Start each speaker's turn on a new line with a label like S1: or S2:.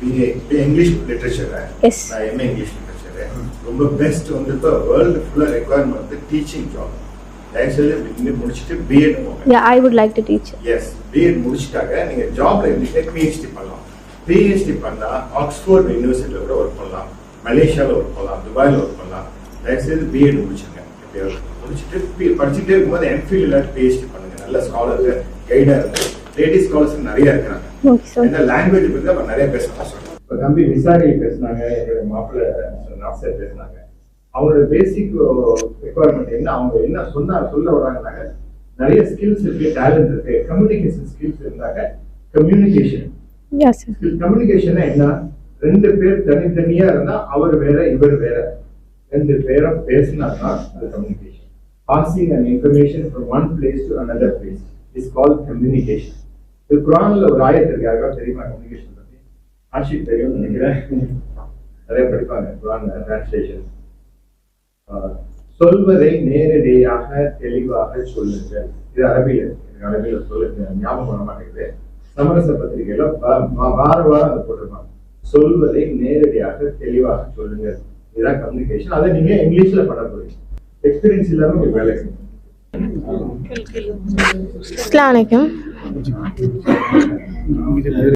S1: BA English literature.
S2: S.
S1: நான் MA English literature. ரொம்ப best வந்து இப்போ வேர்ல்டு ஃபுல்லாக ரெக்குவயர்மெண்ட் வந்து டீச்சிங் ஜாப். தயவுசெய்து முடிச்சுட்டு B.Ed போங்க.
S2: Yeah, I would like to teach.
S1: Yes, B.Ed முடிச்சிட்டாங்க நீங்கள் ஜாப்ல இருந்துட்டு PhD பண்ணலாம். PhD பண்ணால் ஆக்ஸ்போர்ட் யூனிவர்சிட்டியில் கூட ஒர்க் பண்ணலாம், மலேசியாவில் ஒர்க் பண்ணலாம், துபாயில் ஒர்க் பண்ணலாம். தயவுசெய்து B.Ed முடிச்சுங்க. எப்படியாவது முடிச்சுட்டு படிச்சுட்டே இருக்கும்போது MPhil இல்லாட்டி PhD பண்ணுங்க. நல்ல ஸ்காலர் கைடாக இருக்கு. லேடிஸ் ஸ்காலர்ஸ் நிறைய இருக்கிறாங்க. என்ன லாங்குவேஜ் பற்றி அப்போ நிறைய பேசணும். இப்போ தம்பி விசாரி பேசினாங்க, என்னுடைய மாப்பிள்ளை நாசர் பேசினாங்க. அவங்களோட பேசிக் ரெக்குவயர்மெண்ட் என்ன, அவங்க என்ன சொல்ல வராங்கன்னாங்க, நிறைய ஸ்கில்ஸ் இருக்கு, டேலண்ட் இருக்கு. கம்யூனிகேஷன் ஸ்கில்ஸ் இருந்தாங்க. கம்யூனிகேஷன் கம்யூனிகேஷன் என்ன, ரெண்டு பேர் தனித்தனியா இருந்தா அவர் வேற இவர் வேற, ரெண்டு பேரும் பேசினாதான் அது communication. Passing and information from one place to another place is called communication. இது குர்ஆன்ல ஒரு ஆயத்து இருக்கு, யாருக்காவது தெரியுமா கம்யூனிகேஷன் பத்தி? ஆஷிக் தெரியும்னு நினைக்கிறேன், நிறைய படிப்பாங்க குர்ஆன்ல டிரான்ஸ்லேஷன். சொல்வதை நேரடியாக தெளிவாக சொல்லுங்கள். இது அரபியில சொல்லுங்க, ஞாபகம் பண்ண மாட்டேங்குது. சமரச பத்திரிகையில வாரம் அதை போட்டிருப்பாங்க. சொல்வதை நேரடியாக தெளிவாக சொல்லுங்கள், இதுதான் கம்யூனிகேஷன். அதை நீங்க இங்கிலீஷ்ல பண்ண போறீங்க. எக்ஸ்பீரியன்ஸ் இல்லாம உங்களுக்கு வேலை செய்யணும்.
S2: Assalamu alaikum.